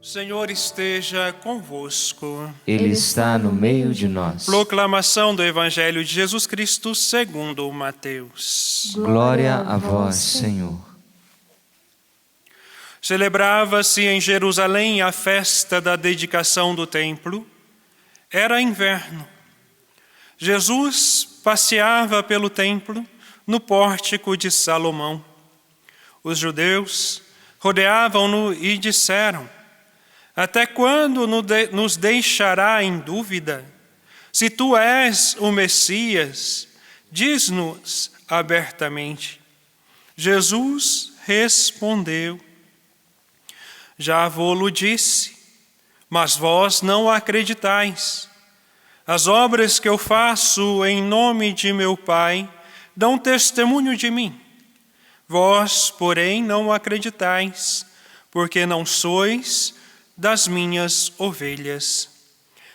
O Senhor esteja convosco. Ele está no meio de nós. Proclamação do Evangelho de Jesus Cristo segundo Mateus. Glória a vós, Senhor. Celebrava-se em Jerusalém a festa da dedicação do templo. Era inverno. Jesus passeava pelo templo no pórtico de Salomão. Os judeus rodeavam-no e disseram: até quando nos deixará em dúvida? Se tu és o Messias, diz-nos abertamente. Jesus respondeu: já vô-lo disse, mas vós não acreditais. As obras que eu faço em nome de meu Pai dão testemunho de mim. Vós, porém, não acreditais, porque não sois das minhas ovelhas.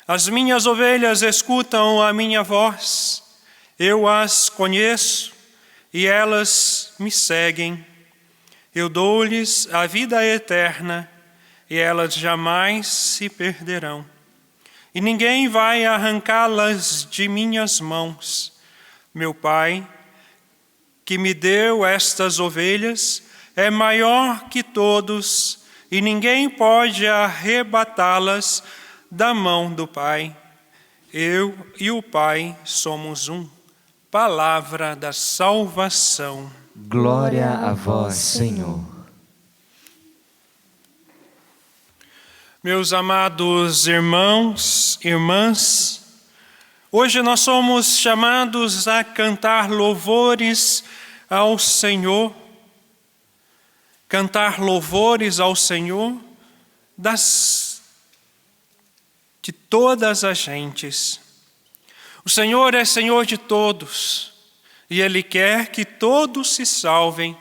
As minhas ovelhas escutam a minha voz, eu as conheço e elas me seguem. Eu dou-lhes a vida eterna e elas jamais se perderão. E ninguém vai arrancá-las de minhas mãos. Meu Pai, que me deu estas ovelhas, é maior que todos e ninguém pode arrebatá-las da mão do Pai. Eu e o Pai somos um. Palavra da salvação. Glória a vós, Senhor. Meus amados irmãos, irmãs, hoje nós somos chamados a cantar louvores ao Senhor. Cantar louvores ao Senhor de todas as gentes. O Senhor é Senhor de todos e Ele quer que todos se salvem.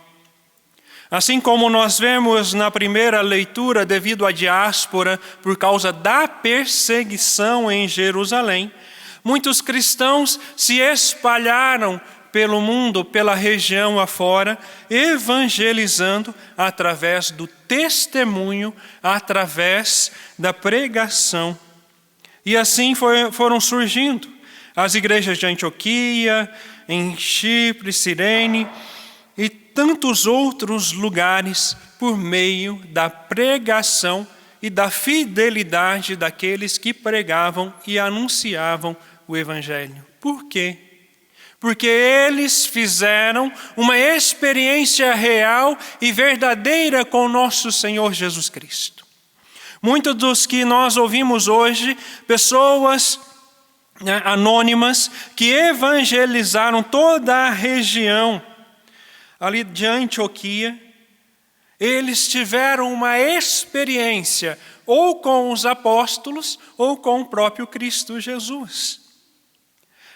Assim como nós vemos na primeira leitura, devido à diáspora, por causa da perseguição em Jerusalém, muitos cristãos se espalharam pelo mundo, pela região afora, evangelizando através do testemunho, através da pregação. E assim foram surgindo as igrejas de Antioquia, em Chipre, Cirene e tantos outros lugares por meio da pregação e da fidelidade daqueles que pregavam e anunciavam o Evangelho. Por quê? Porque eles fizeram uma experiência real e verdadeira com o nosso Senhor Jesus Cristo. Muitos dos que nós ouvimos hoje, pessoas anônimas que evangelizaram toda a região ali de Antioquia, eles tiveram uma experiência ou com os apóstolos ou com o próprio Cristo Jesus.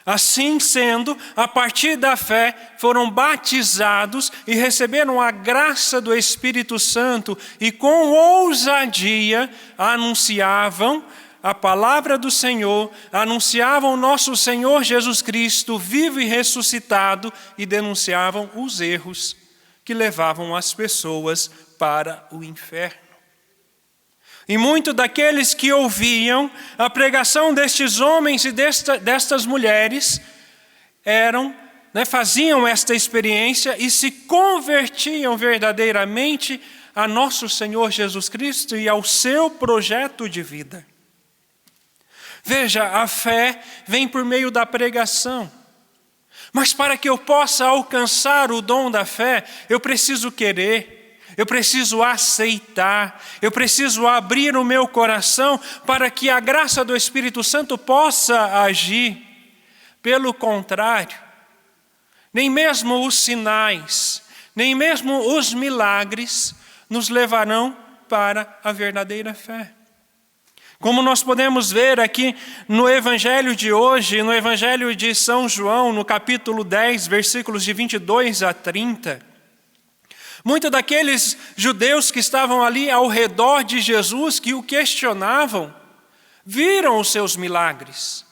Assim sendo, a partir da fé, foram batizados e receberam a graça do Espírito Santo e com ousadia anunciavam a palavra do Senhor, anunciavam nosso Senhor Jesus Cristo vivo e ressuscitado e denunciavam os erros que levavam as pessoas para o inferno. E muitos daqueles que ouviam a pregação destes homens e destas mulheres faziam esta experiência e se convertiam verdadeiramente a nosso Senhor Jesus Cristo e ao seu projeto de vida. Veja, a fé vem por meio da pregação. Mas para que eu possa alcançar o dom da fé, eu preciso querer. Eu preciso aceitar, eu preciso abrir o meu coração para que a graça do Espírito Santo possa agir. Pelo contrário, nem mesmo os sinais, nem mesmo os milagres nos levarão para a verdadeira fé. Como nós podemos ver aqui no Evangelho de hoje, no Evangelho de São João, no capítulo 10, versículos de 22 a 30, muitos daqueles judeus que estavam ali ao redor de Jesus, que o questionavam, viram os seus milagres,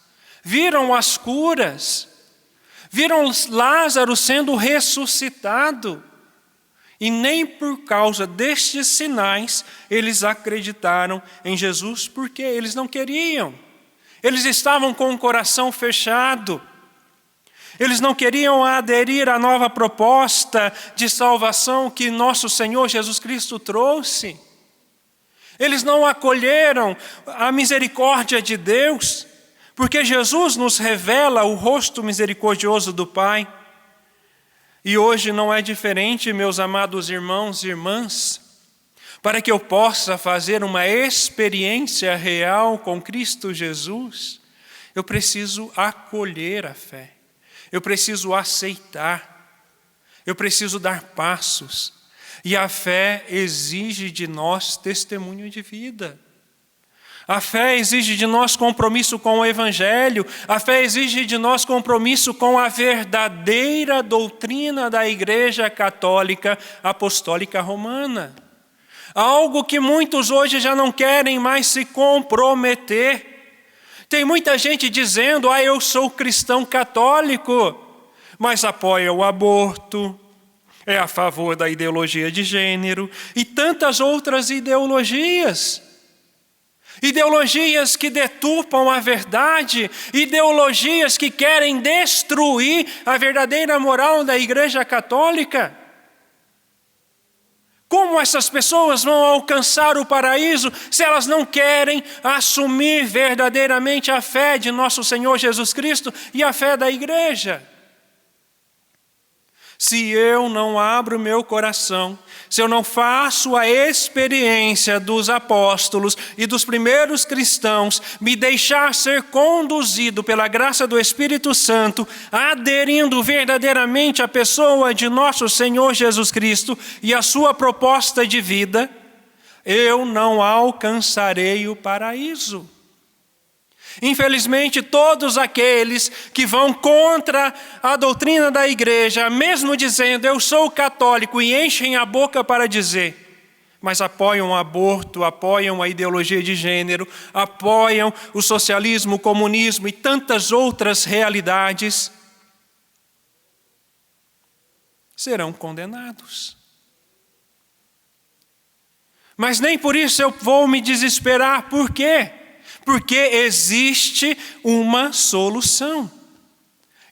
viram as curas, viram Lázaro sendo ressuscitado E nem por causa destes sinais eles acreditaram em Jesus, porque eles não queriam. Eles estavam com o coração fechado. Eles não queriam aderir à nova proposta de salvação que nosso Senhor Jesus Cristo trouxe. Eles não acolheram a misericórdia de Deus, porque Jesus nos revela o rosto misericordioso do Pai. E hoje não é diferente, meus amados irmãos e irmãs. Para que eu possa fazer uma experiência real com Cristo Jesus, eu preciso acolher a fé. Eu preciso aceitar, eu preciso dar passos. E a fé exige de nós testemunho de vida. A fé exige de nós compromisso com o Evangelho. A fé exige de nós compromisso com a verdadeira doutrina da Igreja Católica Apostólica Romana. Algo que muitos hoje já não querem mais se comprometer. Tem muita gente dizendo, eu sou cristão católico, mas apoia o aborto, é a favor da ideologia de gênero e tantas outras ideologias. Ideologias que deturpam a verdade, ideologias que querem destruir a verdadeira moral da Igreja Católica. Como essas pessoas vão alcançar o paraíso se elas não querem assumir verdadeiramente a fé de nosso Senhor Jesus Cristo e a fé da igreja? Se eu não abro meu coração, se eu não faço a experiência dos apóstolos e dos primeiros cristãos, me deixar ser conduzido pela graça do Espírito Santo, aderindo verdadeiramente à pessoa de nosso Senhor Jesus Cristo e à sua proposta de vida, eu não alcançarei o paraíso. Infelizmente, todos aqueles que vão contra a doutrina da igreja, mesmo dizendo, eu sou católico, e enchem a boca para dizer, mas apoiam o aborto, apoiam a ideologia de gênero, apoiam o socialismo, o comunismo e tantas outras realidades, serão condenados. Mas nem por isso eu vou me desesperar. Por quê? Porque existe uma solução.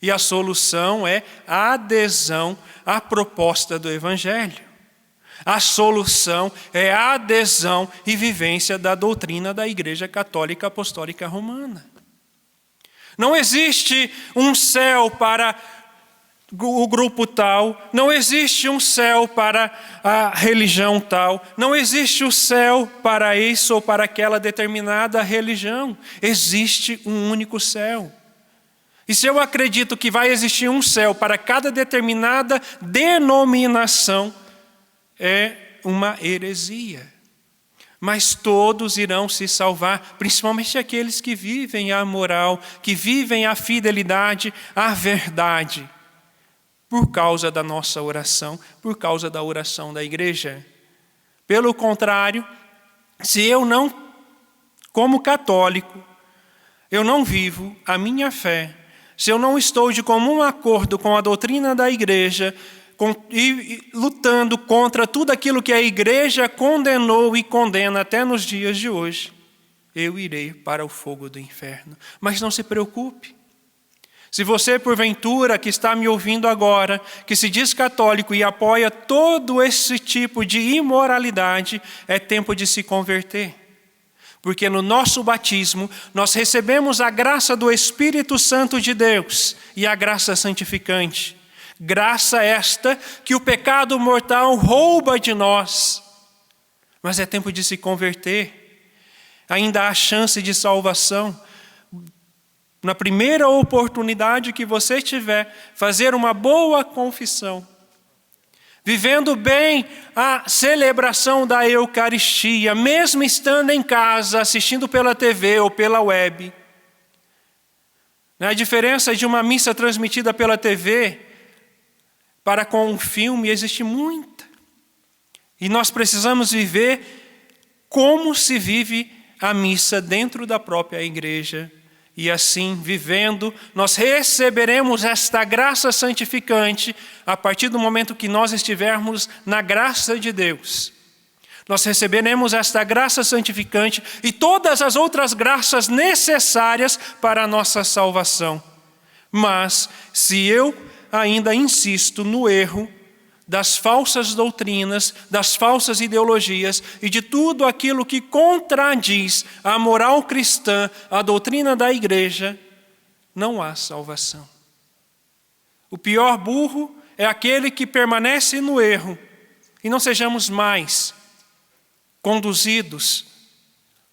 E a solução é a adesão à proposta do Evangelho. A solução é a adesão e vivência da doutrina da Igreja Católica Apostólica Romana. Não existe um céu para o grupo tal, não existe um céu para a religião tal, não existe o céu para isso ou para aquela determinada religião. Existe um único céu. E se eu acredito que vai existir um céu para cada determinada denominação, é uma heresia. Mas todos irão se salvar, principalmente aqueles que vivem a moral, que vivem a fidelidade à verdade, por causa da nossa oração, por causa da oração da igreja. Pelo contrário, se eu não, como católico, eu não vivo a minha fé, se eu não estou de comum acordo com a doutrina da igreja, e lutando contra tudo aquilo que a igreja condenou e condena até nos dias de hoje, eu irei para o fogo do inferno. Mas não se preocupe. Se você, porventura, que está me ouvindo agora, que se diz católico e apoia todo esse tipo de imoralidade, é tempo de se converter. Porque no nosso batismo, nós recebemos a graça do Espírito Santo de Deus e a graça santificante. Graça esta que o pecado mortal rouba de nós. Mas é tempo de se converter. Ainda há chance de salvação. Na primeira oportunidade que você tiver, fazer uma boa confissão, vivendo bem a celebração da Eucaristia, mesmo estando em casa, assistindo pela TV ou pela web. A diferença de uma missa transmitida pela TV para com um filme existe muita. E nós precisamos viver como se vive a missa dentro da própria igreja. E assim, vivendo, nós receberemos esta graça santificante a partir do momento que nós estivermos na graça de Deus. Nós receberemos esta graça santificante e todas as outras graças necessárias para a nossa salvação. Mas, se eu ainda insisto no erro das falsas doutrinas, das falsas ideologias e de tudo aquilo que contradiz a moral cristã, a doutrina da igreja, não há salvação. O pior burro é aquele que permanece no erro e não sejamos mais conduzidos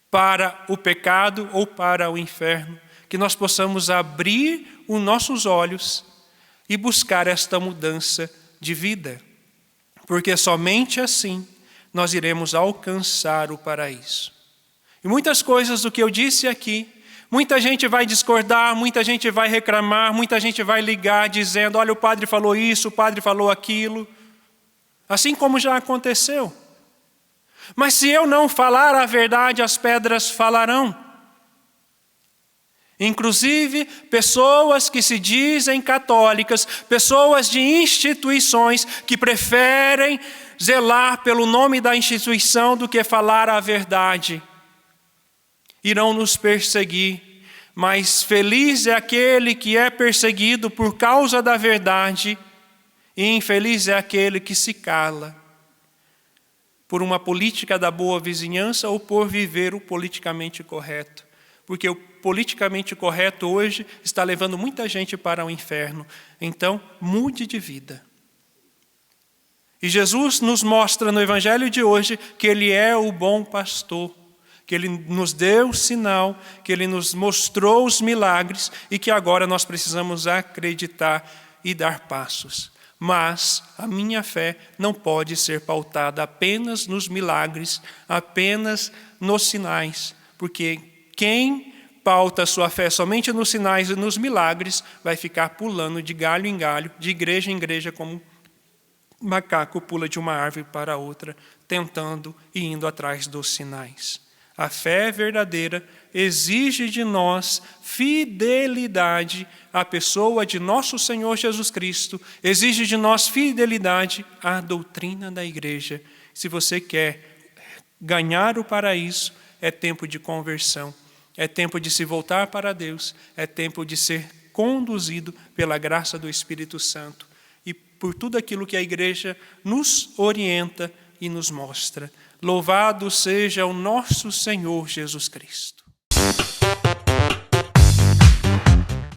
para o pecado ou para o inferno, que nós possamos abrir os nossos olhos e buscar esta mudança de vida, porque somente assim nós iremos alcançar o paraíso. E muitas coisas do que eu disse aqui, muita gente vai discordar, muita gente vai reclamar, muita gente vai ligar dizendo, olha, o padre falou isso, o padre falou aquilo, assim como já aconteceu. Mas se eu não falar a verdade, as pedras falarão. Inclusive, pessoas que se dizem católicas, pessoas de instituições que preferem zelar pelo nome da instituição do que falar a verdade, irão nos perseguir. Mas feliz é aquele que é perseguido por causa da verdade, e infeliz é aquele que se cala por uma política da boa vizinhança ou por viver o politicamente correto. Porque o politicamente correto hoje está levando muita gente para o inferno. Então, mude de vida. E Jesus nos mostra no Evangelho de hoje que Ele é o bom pastor, que Ele nos deu o sinal, que Ele nos mostrou os milagres e que agora nós precisamos acreditar e dar passos. Mas a minha fé não pode ser pautada apenas nos milagres, apenas nos sinais, porque quem pauta a sua fé somente nos sinais e nos milagres vai ficar pulando de galho em galho, de igreja em igreja, como macaco pula de uma árvore para outra, tentando e indo atrás dos sinais. A fé verdadeira exige de nós fidelidade à pessoa de nosso Senhor Jesus Cristo, exige de nós fidelidade à doutrina da igreja. Se você quer ganhar o paraíso, é tempo de conversão, é tempo de se voltar para Deus, é tempo de ser conduzido pela graça do Espírito Santo e por tudo aquilo que a igreja nos orienta e nos mostra. Louvado seja o nosso Senhor Jesus Cristo.